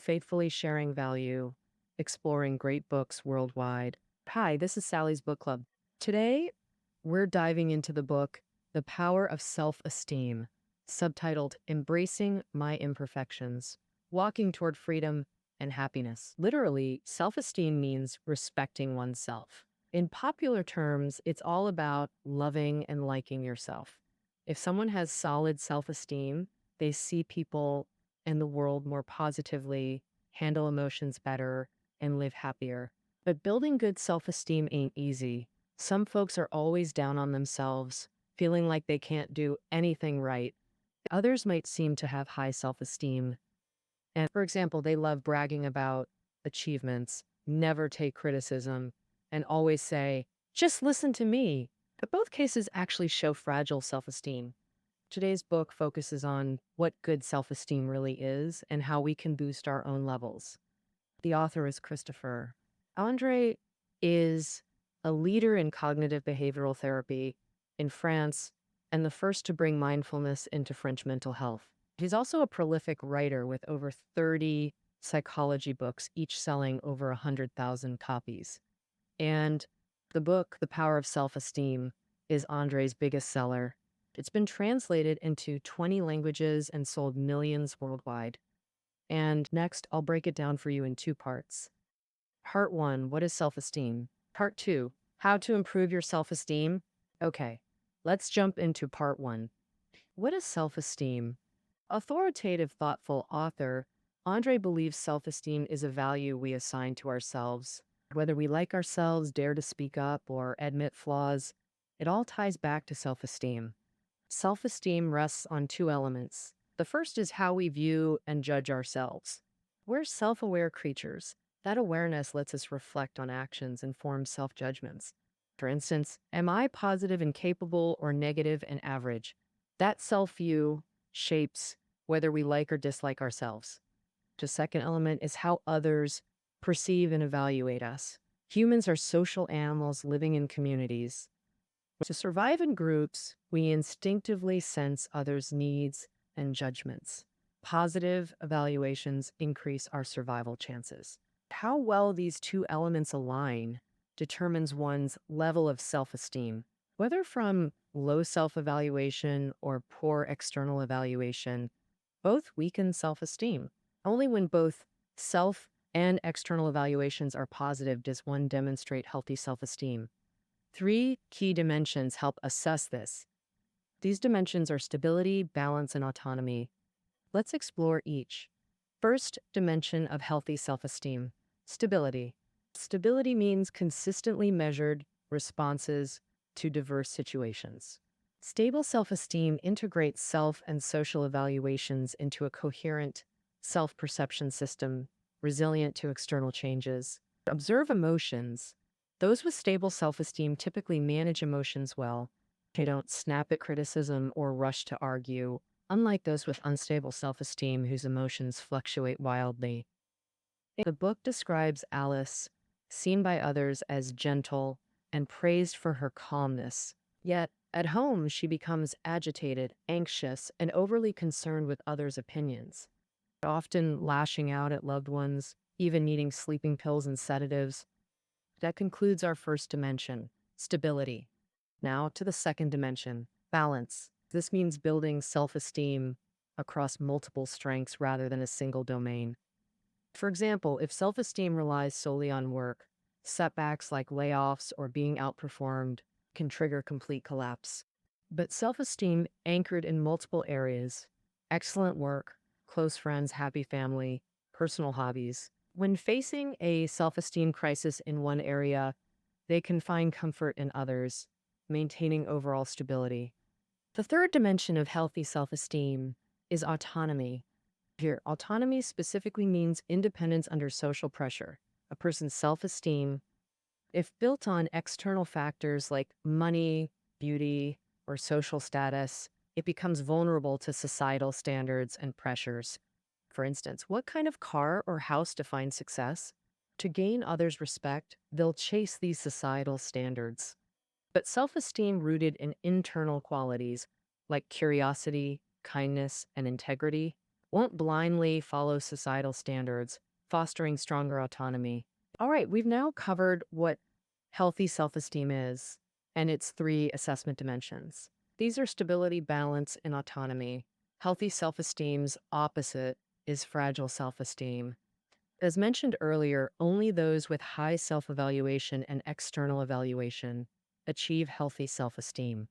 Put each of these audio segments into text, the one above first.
faithfully sharing value, exploring great books worldwide. Hi, this is Sally's Book Club. Today, we're diving into the book, The Power of Self-Esteem, subtitled Embracing My Imperfections, Walking Toward Freedom and Happiness. Literally, self-esteem means respecting oneself. In popular terms, it's all about loving and liking yourself. If someone has solid self-esteem, they see people and the world more positively, handle emotions better, and live happier. But building good self-esteem ain't easy. Some folks are always down on themselves, feeling like they can't do anything right. Others might seem to have high self-esteem. And for example, they love bragging about achievements, never take criticism, and always say, just listen to me. But both cases actually show fragile self-esteem. Today's book focuses on what good self-esteem really is and how we can boost our own levels. The author is Christopher. Andre is a leader in cognitive behavioral therapy in France and the first to bring mindfulness into French mental health. He's also a prolific writer with over 30 psychology books, each selling over 100,000 copies. And the book, The Power of Self-Esteem, is Andre's biggest seller. It's been translated into 20 languages and sold millions worldwide. And next, I'll break it down for you in two parts. Part 1, what is self-esteem? Part 2, how to improve your self-esteem? Okay, let's jump into part 1. What is self-esteem? Authoritative, thoughtful author, Andre believes self-esteem is a value we assign to ourselves. Whether we like ourselves, dare to speak up, or admit flaws, it all ties back to self-esteem. Self-esteem rests on two elements. The first is how we view and judge ourselves. We're self-aware creatures. That awareness lets us reflect on actions and form self-judgments. For instance, am I positive and capable or negative and average? That self-view shapes whether we like or dislike ourselves. The second element is how others perceive and evaluate us. Humans are social animals living in communities. To survive in groups, we instinctively sense others' needs and judgments. Positive evaluations increase our survival chances. How well these two elements align determines one's level of self-esteem. Whether from low self-evaluation or poor external evaluation, both weaken self-esteem. Only when both self and external evaluations are positive does one demonstrate healthy self-esteem. 3 key dimensions help assess this. These dimensions are stability, balance, and autonomy. Let's explore each. First dimension of healthy self-esteem, stability. Stability means consistently measured responses to diverse situations. Stable self-esteem integrates self and social evaluations into a coherent self-perception system, resilient to external changes. Observe emotions. Those with stable self-esteem typically manage emotions well. They don't snap at criticism or rush to argue, unlike those with unstable self-esteem whose emotions fluctuate wildly. The book describes Alice, seen by others as gentle and praised for her calmness. Yet, at home, she becomes agitated, anxious, and overly concerned with others' opinions, often lashing out at loved ones, even needing sleeping pills and sedatives. That concludes our first dimension, stability. Now to the second dimension, balance. This means building self-esteem across multiple strengths rather than a single domain. For example, if self-esteem relies solely on work, setbacks like layoffs or being outperformed can trigger complete collapse. But self-esteem anchored in multiple areas, excellent work, close friends, happy family, personal hobbies. When facing a self-esteem crisis in one area, they can find comfort in others, maintaining overall stability. The third dimension of healthy self-esteem is autonomy. Here, autonomy specifically means independence under social pressure. A person's self-esteem, if built on external factors like money, beauty, or social status, it becomes vulnerable to societal standards and pressures. For instance, what kind of car or house defines success? To gain others' respect, they'll chase these societal standards. But self-esteem rooted in internal qualities like curiosity, kindness, and integrity won't blindly follow societal standards, fostering stronger autonomy. All right, we've now covered what healthy self esteem is and its three assessment dimensions. These are stability, balance, and autonomy. Healthy self esteem's opposite is fragile self esteem. As mentioned earlier, only those with high self evaluation and external evaluation achieve healthy self esteem.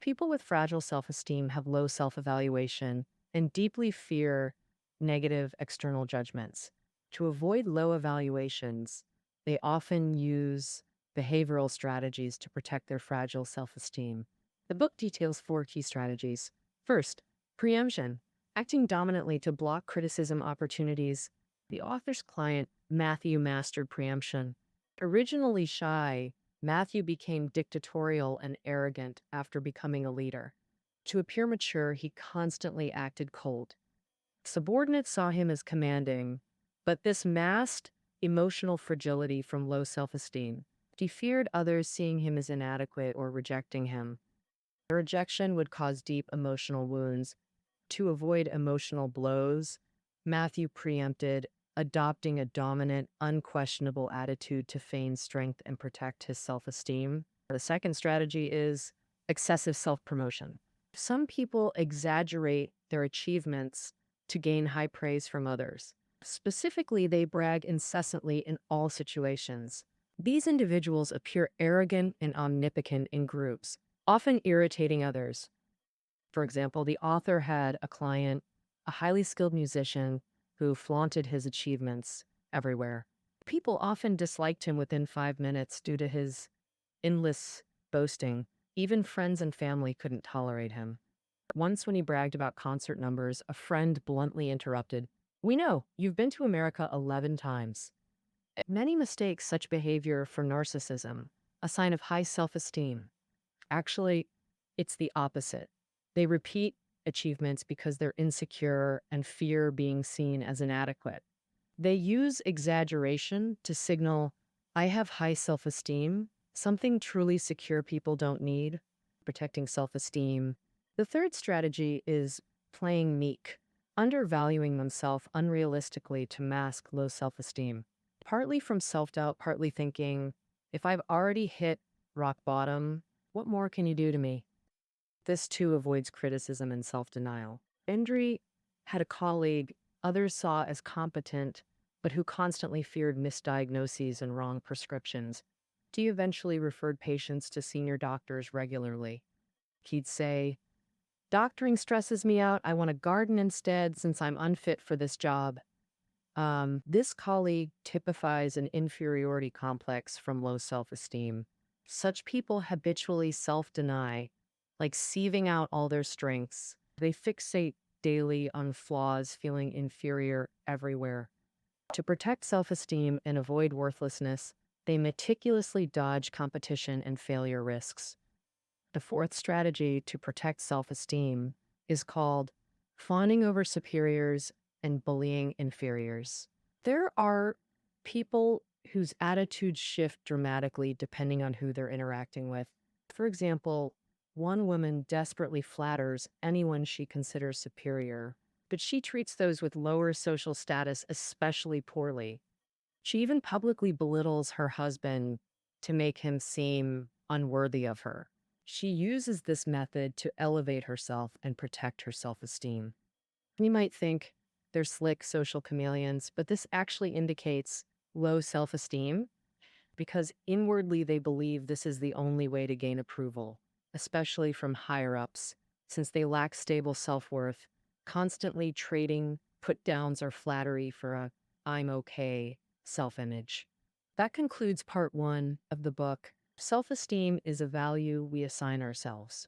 People with fragile self esteem have low self evaluation and deeply fear negative external judgments. To avoid low evaluations, they often use behavioral strategies to protect their fragile self esteem. The book details four key strategies. First, preemption, acting dominantly to block criticism opportunities. The author's client, Matthew, mastered preemption. Originally shy, Matthew became dictatorial and arrogant after becoming a leader. To appear mature, he constantly acted cold. Subordinates saw him as commanding, but this masked emotional fragility from low self esteem. He feared others seeing him as inadequate or rejecting him. The rejection would cause deep emotional wounds. To avoid emotional blows, Matthew preempted, adopting a dominant, unquestionable attitude to feign strength and protect his self esteem. The second strategy is excessive self promotion. Some people exaggerate their achievements to gain high praise from others. Specifically, they brag incessantly in all situations. These individuals appear arrogant and omnipotent in groups, often irritating others. For example, the author had a client, a highly skilled musician, who flaunted his achievements everywhere. People often disliked him within 5 minutes due to his endless boasting. Even friends and family couldn't tolerate him. Once, when he bragged about concert numbers, a friend bluntly interrupted, "We know, you've been to America 11 times. Many mistake such behavior for narcissism, a sign of high self esteem. Actually, it's the opposite. They repeat achievements because they're insecure and fear being seen as inadequate. They use exaggeration to signal, I have high self esteem, something truly secure people don't need, protecting self esteem. The third strategy is playing meek, undervaluing themselves unrealistically to mask low self esteem. Partly from self doubt, partly thinking, if I've already hit rock bottom, what more can you do to me? This too avoids criticism and self denial. Endry had a colleague others saw as competent, but who constantly feared misdiagnoses and wrong prescriptions. He eventually referred patients to senior doctors regularly. He'd say, "Doctoring stresses me out. I want to garden instead since I'm unfit for this job." This colleague typifies an inferiority complex from low self esteem. Such people habitually self deny, like sieving out all their strengths. They fixate daily on flaws, feeling inferior everywhere. To protect self esteem and avoid worthlessness, they meticulously dodge competition and failure risks. The fourth strategy to protect self esteem is called fawning over superiors and bullying inferiors. There are people whose attitudes shift dramatically depending on who they're interacting with. For example, one woman desperately flatters anyone she considers superior, but she treats those with lower social status especially poorly. She even publicly belittles her husband to make him seem unworthy of her. She uses this method to elevate herself and protect her self esteem. You might think they're slick social chameleons, but this actually indicates low self esteem because inwardly they believe this is the only way to gain approval, especially from higher ups, since they lack stable self worth, constantly trading put downs or flattery for a I'm okay self image. That concludes part one of the book. Self esteem is a value we assign ourselves,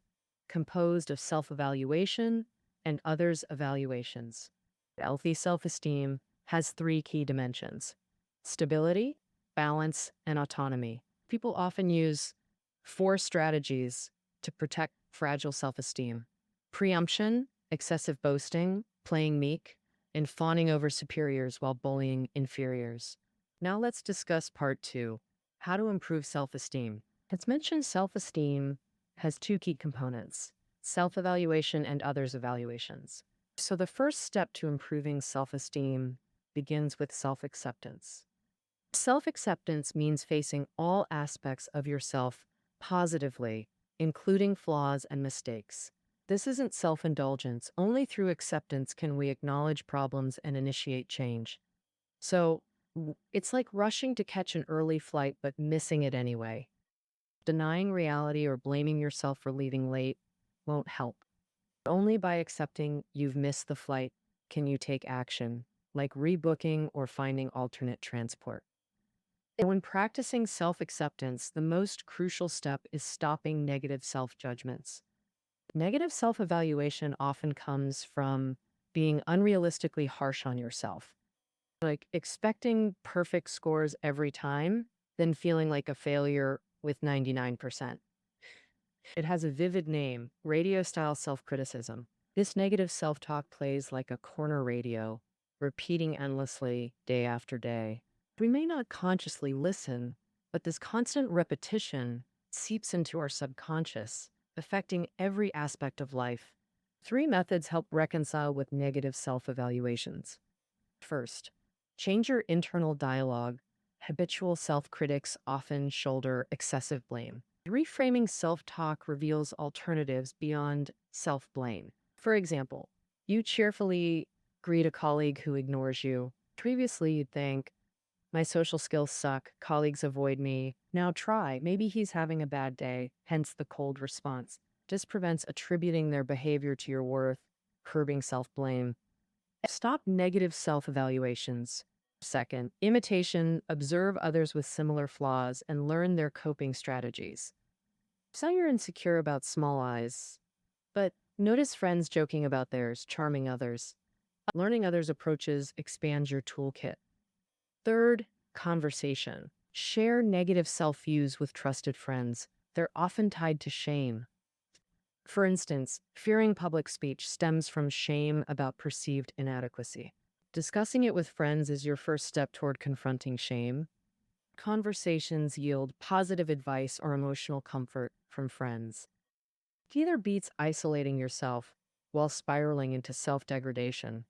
composed of self evaluation and others' evaluations. Healthy self esteem has three key dimensions: stability, balance, and autonomy. People often use four strategies to protect fragile self esteem: preemption, excessive boasting, playing meek, and fawning over superiors while bullying inferiors. Now let's discuss part two: how to improve self esteem. As mentioned, self esteem has two key components: self evaluation and others' evaluations. So, the first step to improving self esteem begins with self acceptance. Self acceptance means facing all aspects of yourself positively, including flaws and mistakes. This isn't self indulgence. Only through acceptance can we acknowledge problems and initiate change. So, it's like rushing to catch an early flight but missing it anyway. Denying reality or blaming yourself for leaving late won't help. Only by accepting you've missed the flight can you take action, like rebooking or finding alternate transport. And when practicing self acceptance, the most crucial step is stopping negative self judgments. Negative self evaluation often comes from being unrealistically harsh on yourself, like expecting perfect scores every time, then feeling like a failure with 99%. It has a vivid name, radio style self criticism. This negative self talk plays like a corner radio, repeating endlessly day after day. We may not consciously listen, but this constant repetition seeps into our subconscious, affecting every aspect of life. Three methods help reconcile with negative self evaluations. First, change your internal dialogue. Habitual self critics often shoulder excessive blame. Reframing self talk reveals alternatives beyond self blame. For example, you cheerfully greet a colleague who ignores you. Previously, you'd think, my social skills suck, colleagues avoid me. Now try, maybe he's having a bad day, hence the cold response. This prevents attributing their behavior to your worth, curbing self blame. Stop negative self evaluations. Second, imitation, observe others with similar flaws and learn their coping strategies. So you're insecure about small eyes, but notice friends joking about theirs, charming others. Learning others' approaches expands your toolkit. Third, conversation. Share negative self views with trusted friends. They're often tied to shame. For instance, fearing public speech stems from shame about perceived inadequacy. Discussing it with friends is your first step toward confronting shame. Conversations yield positive advice or emotional comfort from friends. It either beats isolating yourself while spiraling into self degradation.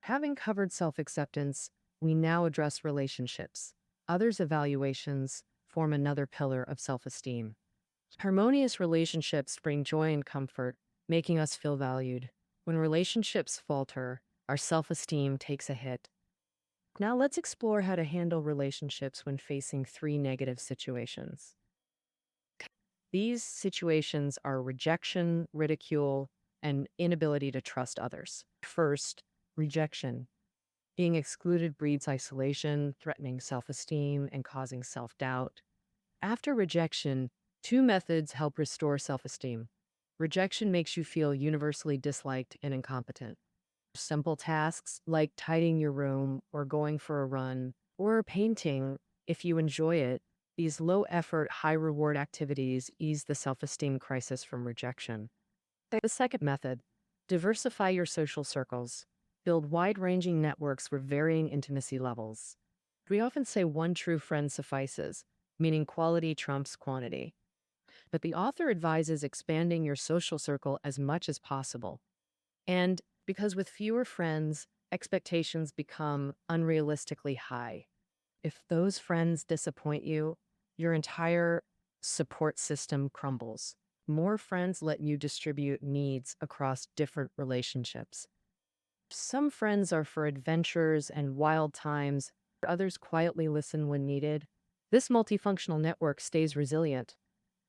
Having covered self acceptance, we now address relationships. Others' evaluations form another pillar of self esteem. Harmonious relationships bring joy and comfort, making us feel valued. When relationships falter, our self esteem takes a hit. Now let's explore how to handle relationships when facing three negative situations. These situations are rejection, ridicule, and inability to trust others. First, rejection. Being excluded breeds isolation, threatening self esteem, and causing self doubt. After rejection, two methods help restore self esteem. Rejection makes you feel universally disliked and incompetent. Simple tasks like tidying your room or going for a run or painting, if you enjoy it, these low effort, high reward activities ease the self esteem crisis from rejection. The second method, diversify your social circles. Build wide ranging networks with varying intimacy levels. We often say one true friend suffices, meaning quality trumps quantity. But the author advises expanding your social circle as much as possible. And because with fewer friends, expectations become unrealistically high. If those friends disappoint you, your entire support system crumbles. More friends let you distribute needs across different relationships. Some friends are for adventures and wild times, others quietly listen when needed. This multifunctional network stays resilient,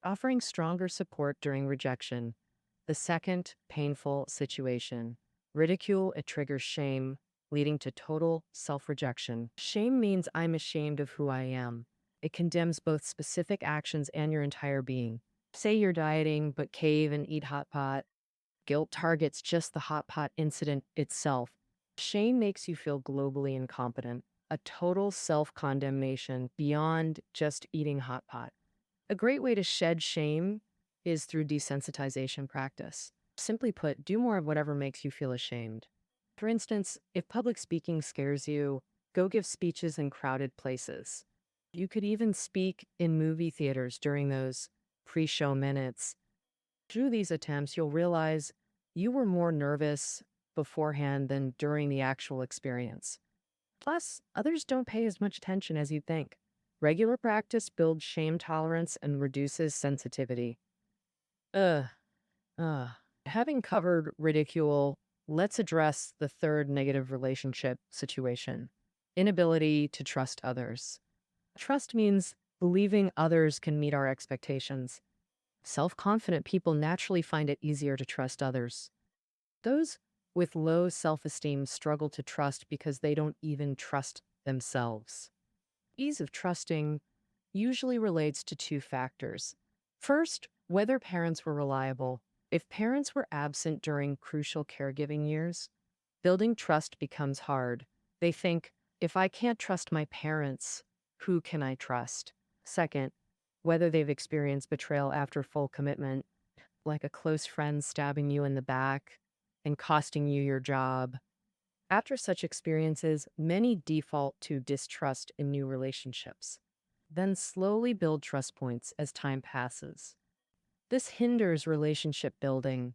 offering stronger support during rejection. The second painful situation, ridicule, it triggers shame, leading to total self-rejection. Shame means I'm ashamed of who I am. It condemns both specific actions and your entire being. Say you're dieting, but cave and eat hot pot. Guilt targets just the hot pot incident itself. Shame makes you feel globally incompetent, a total self-condemnation beyond just eating hot pot. A great way to shed shame is through desensitization practice. Simply put, do more of whatever makes you feel ashamed. For instance, if public speaking scares you, go give speeches in crowded places. You could even speak in movie theaters during those pre-show minutes. Through these attempts, you'll realize you were more nervous beforehand than during the actual experience. Plus, others don't pay as much attention as you think. Regular practice builds shame tolerance and reduces sensitivity. Ugh. Ugh. Having covered ridicule, let's address the third negative relationship situation: inability to trust others. Trust means believing others can meet our expectations. Self confident people naturally find it easier to trust others. Those with low self esteem struggle to trust because they don't even trust themselves. Ease of trusting usually relates to two factors. First, whether parents were reliable. If parents were absent during crucial caregiving years, building trust becomes hard. They think, if I can't trust my parents, who can I trust? Second, whether they've experienced betrayal after full commitment, like a close friend stabbing you in the back and costing you your job. After such experiences, many default to distrust in new relationships, then slowly build trust points as time passes. This hinders relationship building.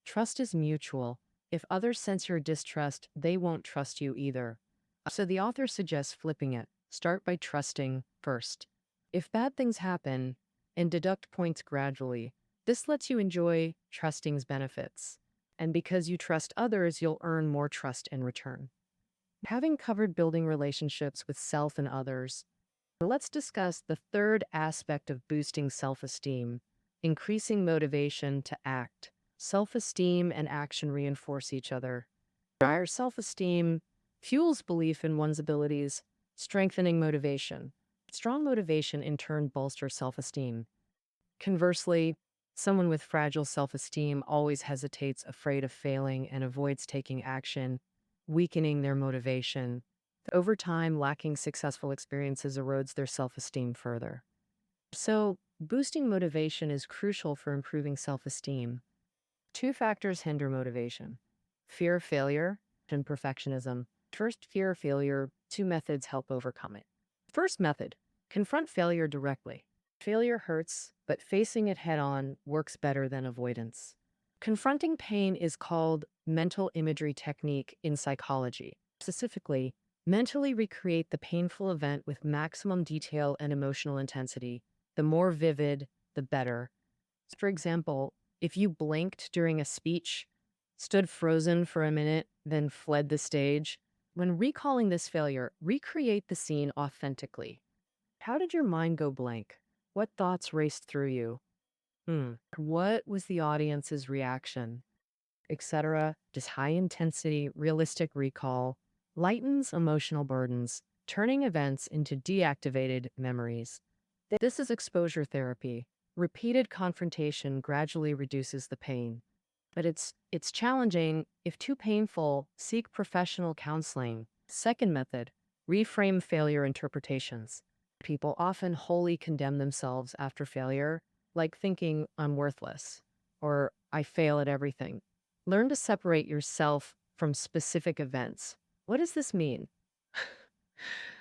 Trust is mutual. If others sense your distrust, they won't trust you either. So the author suggests flipping it. Start by trusting first. If bad things happen, and deduct points gradually, this lets you enjoy trusting's benefits. And because you trust others, you'll earn more trust in return. Having covered building relationships with self and others, let's discuss the third aspect of boosting self-esteem: increasing motivation to act. Self-esteem and action reinforce each other. Higher self-esteem fuels belief in one's abilities, strengthening motivation. Strong motivation in turn bolsters self-esteem. Conversely, someone with fragile self-esteem always hesitates, afraid of failing, and avoids taking action, weakening their motivation. Over time, lacking successful experiences erodes their self-esteem further. So, boosting motivation is crucial for improving self-esteem. Two factors hinder motivation: fear of failure and perfectionism. First, fear of failure. Two methods help overcome it. First method: confront failure directly. Failure hurts, but facing it head on works better than avoidance. Confronting pain is called mental imagery technique in psychology. Specifically, mentally recreate the painful event with maximum detail and emotional intensity. The more vivid, the better. For example, if you blinked during a speech, stood frozen for a minute, then fled the stage, when recalling this failure, recreate the scene authentically. How did your mind go blank? What thoughts raced through you? What was the audience's reaction? Etc. Just high intensity, realistic recall lightens emotional burdens, turning events into deactivated memories. This is exposure therapy. Repeated confrontation gradually reduces the pain. But it's challenging. If too painful, seek professional counseling. Second method: reframe failure interpretations. People often wholly condemn themselves after failure, like thinking I'm worthless or I fail at everything. Learn to separate yourself from specific events. What does this mean?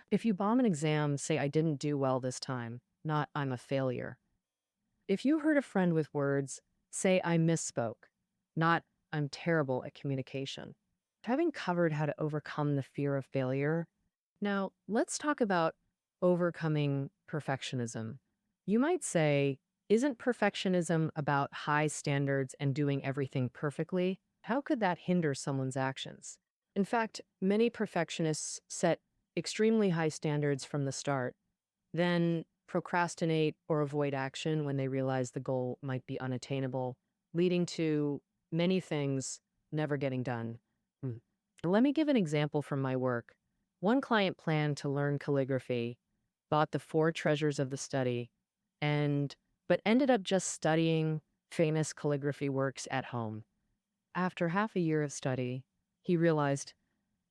If you bomb an exam, say I didn't do well this time, not I'm a failure. If you hurt a friend with words, say I misspoke, not I'm terrible at communication. Having covered how to overcome the fear of failure, now let's talk about overcoming perfectionism. You might say, isn't perfectionism about high standards and doing everything perfectly? How could that hinder someone's actions? In fact, many perfectionists set extremely high standards from the start, then procrastinate or avoid action when they realize the goal might be unattainable, leading to many things never getting done. Hmm. Let me give an example from my work. One client planned to learn calligraphy, bought the four treasures of the study, but ended up just studying famous calligraphy works at home. After half a year of study, he realized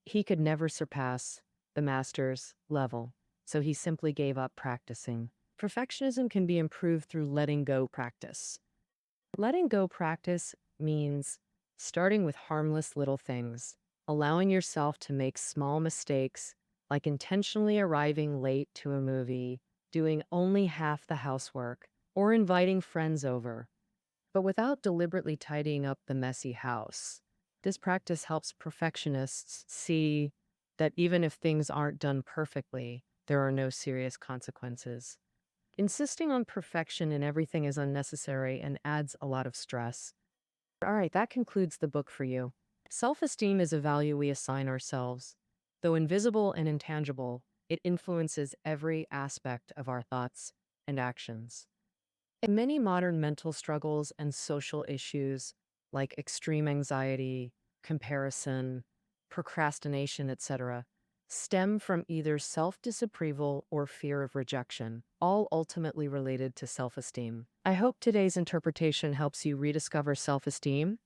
he could never surpass the master's level, so he simply gave up practicing. Perfectionism can be improved through letting go practice. Letting go practice means starting with harmless little things, allowing yourself to make small mistakes, like intentionally arriving late to a movie, doing only half the housework, or inviting friends over, but without deliberately tidying up the messy house. This practice helps perfectionists see that even if things aren't done perfectly, there are no serious consequences. Insisting on perfection in everything is unnecessary and adds a lot of stress. All right, that concludes the book for you. Self esteem is a value we assign ourselves. Though invisible and intangible, it influences every aspect of our thoughts and actions. Many modern mental struggles and social issues, like extreme anxiety, comparison, procrastination, etc., stem from either self disapproval or fear of rejection, all ultimately related to self esteem. I hope today's interpretation helps you rediscover self esteem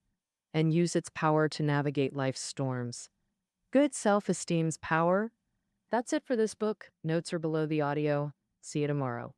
and use its power to navigate life's storms. Good self esteem's power. That's it for this book. Notes are below the audio. See you tomorrow.